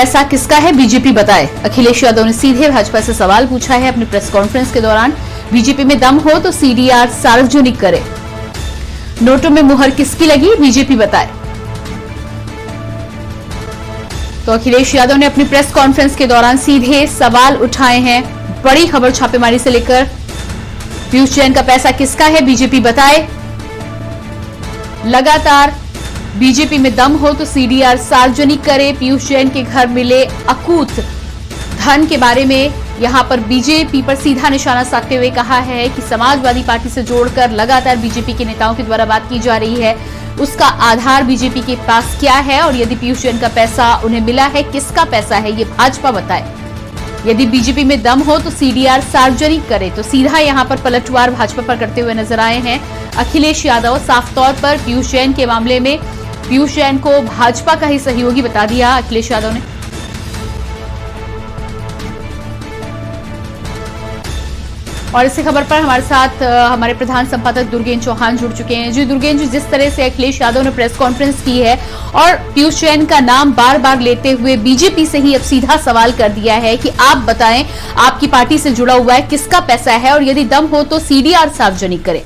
पैसा किसका है, बीजेपी बताए। अखिलेश यादव ने सीधे भाजपा से सवाल पूछा है अपनी प्रेस कॉन्फ्रेंस के दौरान। बीजेपी में दम हो तो सीडीआर सार्वजनिक करे। नोटों में मुहर किसकी लगी, बीजेपी बताए। तो अखिलेश यादव ने अपनी प्रेस कॉन्फ्रेंस के दौरान सीधे सवाल उठाए हैं। बड़ी खबर छापेमारी से लेकर पीयूष जैन का पैसा किसका है, बीजेपी बताए। लगातार बीजेपी में दम हो तो सीडीआर सार्वजनिक करे। पीयूष जैन के घर मिले अकूत धन के बारे में यहां पर बीजेपी पर सीधा निशाना साधते हुए कहा है कि समाजवादी पार्टी से जोड़कर लगातार बीजेपी के नेताओं के द्वारा बात की जा रही है, उसका आधार बीजेपी के पास क्या है और यदि पीयूष जैन का पैसा उन्हें मिला है, किसका पैसा है, ये भाजपा बताए। यदि बीजेपी में दम हो तो सीडीआर सार्वजनिक करे। तो सीधा यहां पर पलटवार भाजपा पर करते हुए नजर आए हैं अखिलेश यादव। साफ तौर पर पीयूष जैन के मामले में पीयूष जैन को भाजपा का ही सहयोगी बता दिया अखिलेश यादव ने। और इसी खबर पर हमारे साथ हमारे प्रधान संपादक दुर्गेन चौहान जुड़ चुके हैं। जी दुर्गेन जी, जिस तरह से अखिलेश यादव ने प्रेस कॉन्फ्रेंस की है और पीयूष जैन का नाम बार बार लेते हुए बीजेपी से ही अब सीधा सवाल कर दिया है कि आप बताएं, आपकी पार्टी से जुड़ा हुआ है, किसका पैसा है और यदि दम हो तो सीडीआर सार्वजनिक करें।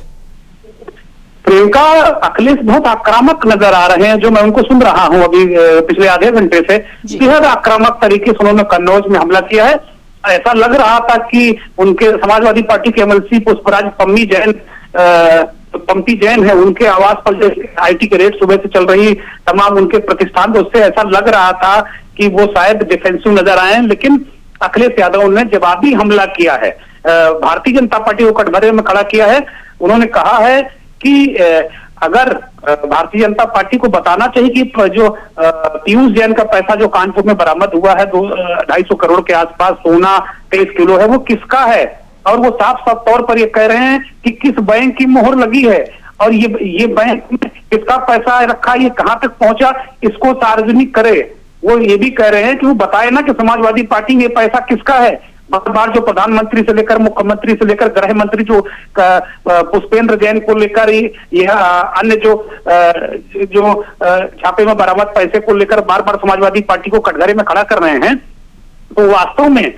प्रियंका, अखिलेश बहुत आक्रामक नजर आ रहे हैं, जो मैं उनको सुन रहा हूं अभी पिछले आधे घंटे से। बेहद आक्रामक तरीके से उन्होंने कन्नौज में हमला किया है। ऐसा लग रहा था कि उनके समाजवादी पार्टी के एमएलसी पुष्पराज पंपी जैन है, उनके आवास पर जो आईटी के रेट सुबह से चल रही तमाम उनके प्रतिष्ठान, तो उससे ऐसा लग रहा था कि वो शायद डिफेंसिव नजर आए। लेकिन अखिलेश यादव ने जवाबी हमला किया है, भारतीय जनता पार्टी को कटघरे में खड़ा किया है। उन्होंने कहा है कि अगर भारतीय जनता पार्टी को बताना चाहिए कि जो पीयूष जैन का पैसा जो कानपुर में बरामद हुआ है 250 करोड़ के आसपास, सोना 23 किलो है, वो किसका है। और वो साफ साफ तौर पर ये कह रहे हैं कि किस बैंक की मोहर लगी है और ये बैंक में किसका पैसा रखा, ये कहां तक पहुंचा, इसको सार्वजनिक करे। वो ये भी कह रहे हैं कि वो बताए ना कि समाजवादी पार्टी में पैसा किसका है। बार बार जो प्रधानमंत्री से लेकर मुख्यमंत्री से लेकर गृह मंत्री जो पुष्पेंद्र जैन को लेकर यह अन्य जो छापे में बरामद पैसे को लेकर बार बार समाजवादी पार्टी को कटघरे में खड़ा कर रहे हैं, तो वास्तव में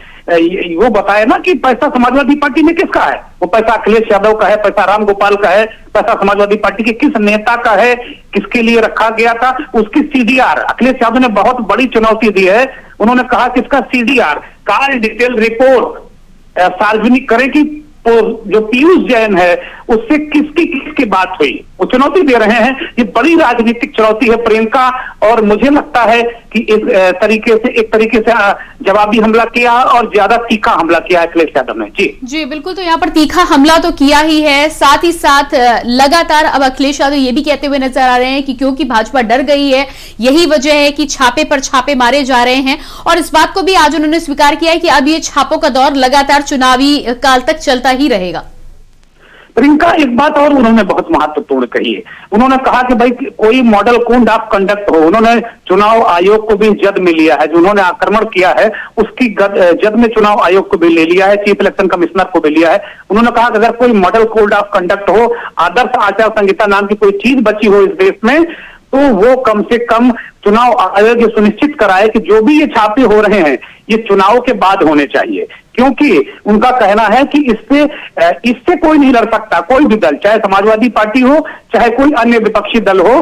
वो बताए ना कि पैसा समाजवादी पार्टी में किसका है। वो पैसा अखिलेश यादव का है, पैसा राम गोपाल का है, पैसा समाजवादी पार्टी के किस नेता का है, किसके लिए रखा गया था, उसकी सीडीआर अखिलेश यादव ने बहुत बड़ी चुनौती दी है। उन्होंने कहा कि इसका सीडीआर कार डिटेल रिपोर्ट सार्वजनिक करें कि जो पीयूष जैन है उससे किसकी बात हुई। वो चुनौती दे रहे हैं, ये बड़ी राजनीतिक चुनौती है प्रियंका। और मुझे लगता है कि एक तरीके से जवाबी हमला किया और ज्यादा तीखा हमला किया अखिलेश यादव ने। जी बिल्कुल, तो यहाँ पर तीखा हमला तो किया ही है, साथ ही साथ लगातार अब अखिलेश यादव ये भी कहते हुए नजर आ रहे हैं कि क्योंकि भाजपा डर गई है, यही वजह है कि छापे पर छापे मारे जा रहे हैं। और इस बात को भी आज उन्होंने स्वीकार किया है कि अब ये छापों का दौर लगातार चुनावी काल तक चलता ही रहेगा। प्रियंका, एक बात और उन्होंने बहुत महत्वपूर्ण कही है। उन्होंने कहा कि भाई कोई मॉडल कोड ऑफ कंडक्ट हो। उन्होंने चुनाव आयोग को भी जद में लिया है, जो उन्होंने आक्रमण किया है उसकी जद में चुनाव आयोग को भी ले लिया है, चीफ इलेक्शन कमिश्नर को भी लिया है। उन्होंने कहा कि अगर कोई मॉडल कोड ऑफ कंडक्ट हो, आदर्श आचार संहिता नाम की कोई चीज बची हो इस देश में, तो वो कम से कम चुनाव आयोग ये सुनिश्चित कराए कि जो भी ये छापे हो रहे हैं ये चुनाव के बाद होने चाहिए। क्योंकि उनका कहना है कि इससे कोई नहीं लड़ सकता, कोई भी दल, चाहे समाजवादी पार्टी हो चाहे कोई अन्य विपक्षी दल हो।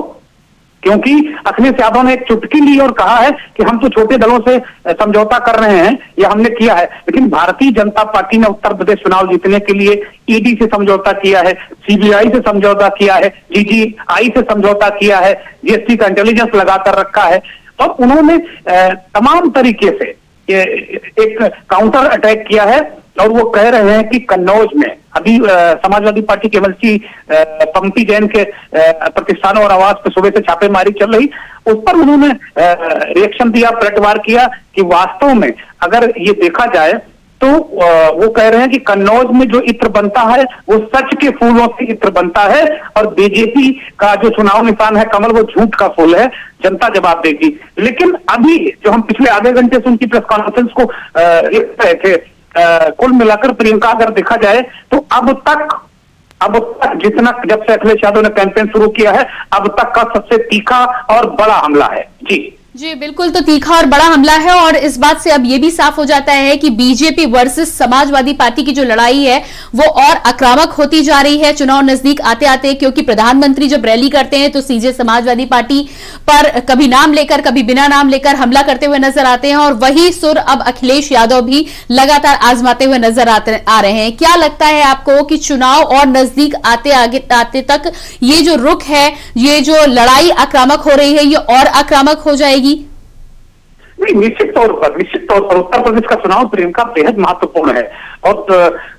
क्योंकि अखिलेश यादव ने एक चुटकी ली और कहा है कि हम तो छोटे दलों से समझौता कर रहे हैं, या हमने किया है। लेकिन भारतीय जनता पार्टी ने उत्तर प्रदेश चुनाव जीतने के लिए ईडी से समझौता किया है, सीबीआई से समझौता किया है, जीजीआई से समझौता किया है, जीएसटी का इंटेलिजेंस लगाकर रखा है। और उन्होंने तमाम तरीके से एक काउंटर अटैक किया है। और वो कह रहे हैं कि कन्नौज में अभी समाजवादी पार्टी के एमएलसी पंपी जैन के प्रतिष्ठानों और आवास पर सुबह से छापेमारी चल रही, उस पर उन्होंने रिएक्शन दिया, पलटवार किया कि वास्तव में अगर ये देखा जाए तो वो कह रहे हैं कि कन्नौज में जो इत्र बनता है वो सच के फूलों से इत्र बनता है, और बीजेपी का जो चुनाव निशान है कमल, वो झूठ का फूल है, जनता जवाब देगी। लेकिन अभी जो हम पिछले आधे घंटे से उनकी प्रेस कॉन्फ्रेंस को देख रहे थे, कुल मिलाकर प्रियंका अगर देखा जाए तो अब तक जितना, जब से अखिलेश यादव ने कैंपेन शुरू किया है, अब तक का सबसे तीखा और बड़ा हमला है। जी बिल्कुल, तो तीखा और बड़ा हमला है और इस बात से अब ये भी साफ हो जाता है कि बीजेपी वर्सेस समाजवादी पार्टी की जो लड़ाई है वो और आक्रामक होती जा रही है चुनाव नजदीक आते आते, क्योंकि प्रधानमंत्री जब रैली करते हैं तो सीधे समाजवादी पार्टी पर कभी नाम लेकर कभी बिना नाम लेकर हमला करते हुए नजर आते हैं और वही सुर अब अखिलेश यादव भी लगातार आजमाते हुए नजर आ रहे हैं। क्या लगता है आपको कि चुनाव और नजदीक आते तक ये जो रुख है, ये जो लड़ाई आक्रामक हो रही है, ये और आक्रामक हो जाएगी? नहीं, निश्चित तौर पर उत्तर प्रदेश का चुनाव प्रियंका बेहद महत्वपूर्ण है और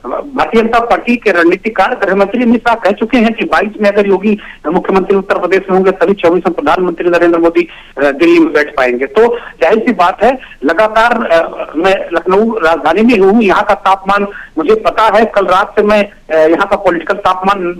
भारतीय जनता पार्टी के रणनीतिकार गृह मंत्री अमित शाह कह चुके हैं कि 22 में अगर योगी मुख्यमंत्री उत्तर प्रदेश में होंगे तभी 24 में प्रधानमंत्री नरेंद्र मोदी दिल्ली में बैठ पाएंगे। तो जाहिर सी बात है, लगातार मैं लखनऊ राजधानी में हूँ, यहाँ का तापमान मुझे पता है। कल रात से मैं यहाँ का पॉलिटिकल तापमान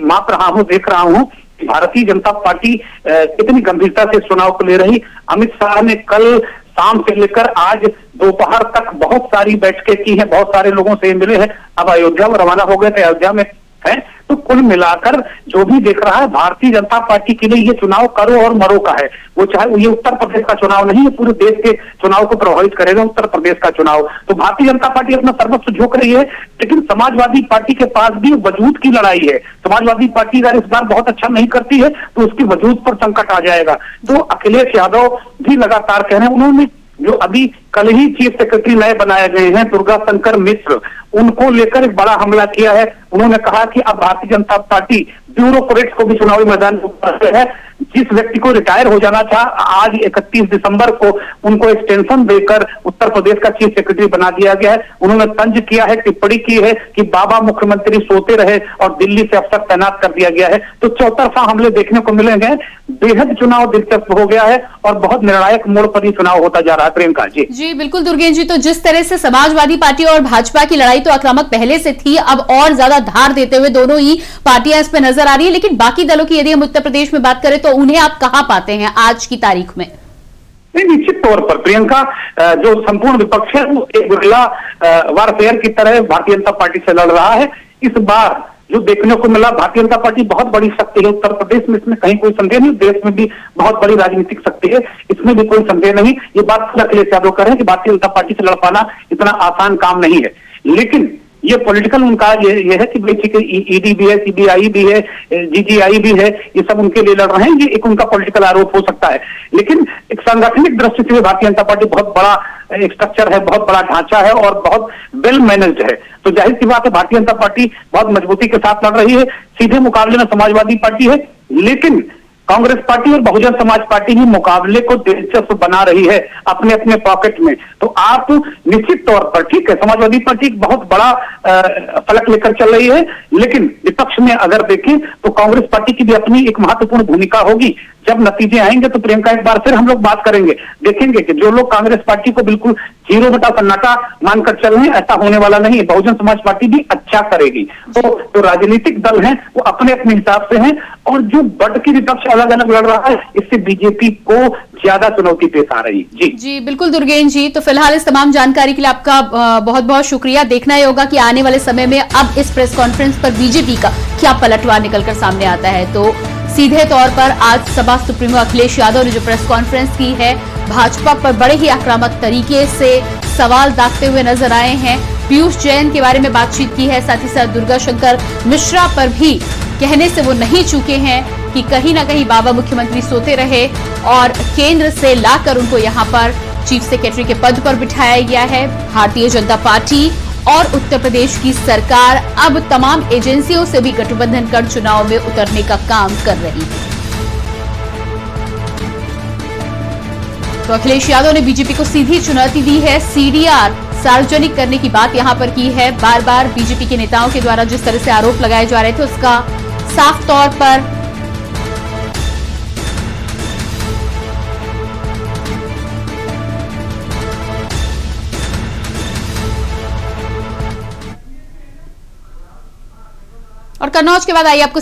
माप रहा हूँ, देख रहा हूँ भारतीय जनता पार्टी कितनी गंभीरता से चुनाव को ले रही। अमित शाह ने कल शाम से लेकर आज दोपहर तक बहुत सारी बैठकें की हैं, बहुत सारे लोगों से मिले हैं। अब अयोध्या में रवाना हो गए थे, अयोध्या में है। तो कुल मिलाकर जो भी देख रहा है, भारतीय जनता पार्टी के लिए ये चुनाव करो और मरो का है। वो चाहे ये उत्तर प्रदेश का चुनाव नहीं, ये पूरे देश के चुनाव को प्रभावित करेगा उत्तर प्रदेश का चुनाव। तो भारतीय जनता पार्टी अपना सर्वस्व झोंक रही है, लेकिन समाजवादी पार्टी के पास भी वजूद की लड़ाई है। समाजवादी पार्टी अगर इस बार बहुत अच्छा नहीं करती है तो उसकी वजूद पर संकट आ जाएगा। तो अखिलेश यादव भी लगातार कह रहे हैं, उन्होंने जो अभी कल ही चीफ सेक्रेटरी नए बनाए गए हैं दुर्गा शंकर मिश्र, उनको लेकर एक बड़ा हमला किया है। उन्होंने कहा कि अब भारतीय जनता पार्टी ब्यूरोक्रेट्स को भी चुनावी मैदान में उतारते है। जिस व्यक्ति को रिटायर हो जाना था, आज 31 दिसंबर को उनको एक्सटेंशन देकर उत्तर प्रदेश का चीफ सेक्रेटरी बना दिया गया है। उन्होंने तंज किया है, टिप्पणी की है कि बाबा मुख्यमंत्री सोते रहे और दिल्ली से अफसर तैनात कर दिया गया है। तो चौतरफा हमले देखने को मिलेंगे। बेहद चुनाव दिलचस्प हो गया है और बहुत निर्णायक मोड़ पर ही चुनाव होता जा रहा है। प्रियंका जी बिल्कुल दुर्गेश जी, तो जिस तरह से समाजवादी पार्टी और भाजपा की लड़ाई तो आक्रामक पहले से थी, अब और ज्यादा धार देते हुए दोनों ही पार्टियां इस पे नजर आ रही है। लेकिन बाकी दलों की यदि हम उत्तर प्रदेश में बात करें तो उन्हें आप कहां पाते हैं आज की तारीख में? नहीं, निश्चित तौर पर प्रियंका, जो संपूर्ण विपक्ष है वो एक गुरिल्ला वारफेयर की तरह भारतीय जनता पार्टी से लड़ रहा है। इस बार जो देखने को मिला, भारतीय जनता पार्टी बहुत बड़ी शक्ति है उत्तर प्रदेश में, इसमें कहीं कोई संदेह नहीं। देश में भी बहुत बड़ी राजनीतिक शक्ति है, इसमें भी कोई संदेह नहीं। ये बात अखिलेश यादव कह रहे हैं कि भारतीय जनता पार्टी से लड़ पाना इतना आसान काम नहीं है। लेकिन ये पॉलिटिकल उनका ये है कि भाई ठीक है, ईडी भी है, सीबीआई भी है, जीजीआई भी है, ये सब उनके लिए लड़ रहे हैं। ये एक उनका पॉलिटिकल आरोप हो सकता है। लेकिन एक सांगठनिक दृष्टि से भारतीय जनता पार्टी बहुत बड़ा एक स्ट्रक्चर है, बहुत बड़ा ढांचा है और बहुत वेल मैनेज्ड है। तो जाहिर सी बात है, भारतीय जनता पार्टी बहुत मजबूती के साथ लड़ रही है। सीधे मुकाबले में समाजवादी पार्टी है, लेकिन कांग्रेस पार्टी और बहुजन समाज पार्टी भी मुकाबले को दिलचस्प बना रही है अपने अपने पॉकेट में। तो आप निश्चित तौर पर, ठीक है, समाजवादी पार्टी एक बहुत बड़ा फलक लेकर चल रही है, लेकिन विपक्ष में अगर देखें तो कांग्रेस पार्टी की भी अपनी एक महत्वपूर्ण भूमिका होगी। जब नतीजे आएंगे तो प्रियंका एक बार फिर हम लोग बात करेंगे, देखेंगे कि जो लोग कांग्रेस पार्टी को बिल्कुल 0 बटा सन्नाटा मानकर चल रहे हैं, ऐसा होने वाला नहीं है। बहुजन समाज पार्टी भी अच्छा करेगी। तो राजनीतिक दल हैं वो अपने अपने हिसाब से हैं, और जो बढ़ के विपक्ष अलग अलग लड़ रहा है, इससे बीजेपी को ज्यादा चुनौती पेश आ रही है। जी बिल्कुल दुर्गेश जी, तो फिलहाल इस तमाम जानकारी के लिए आपका बहुत बहुत शुक्रिया। देखना ही होगा कि आने वाले समय में अब इस प्रेस कॉन्फ्रेंस पर बीजेपी का क्या पलटवार निकलकर सामने आता है। तो सीधे तौर पर आज सपा सुप्रीमो अखिलेश यादव ने जो प्रेस कॉन्फ्रेंस की है, भाजपा पर बड़े ही आक्रामक तरीके से सवाल दागते हुए नजर आए हैं। पीयूष जैन के बारे में बातचीत की है, साथ ही साथ दुर्गा शंकर मिश्रा पर भी कहने से वो नहीं चूके हैं कि कहीं ना कहीं बाबा मुख्यमंत्री सोते रहे और केंद्र से लाकर उनको यहाँ पर चीफ सेक्रेटरी के पद पर बिठाया गया है। भारतीय जनता पार्टी और उत्तर प्रदेश की सरकार अब तमाम एजेंसियों से भी गठबंधन कर चुनाव में उतरने का काम कर रही है। तो अखिलेश यादव ने बीजेपी को सीधी चुनौती दी है। सीडीआर सार्वजनिक करने की बात यहां पर की है। बार बार बीजेपी के नेताओं के द्वारा जिस तरह से आरोप लगाए जा रहे थे, उसका साफ तौर पर और कन्नौज के बाद आइए आपको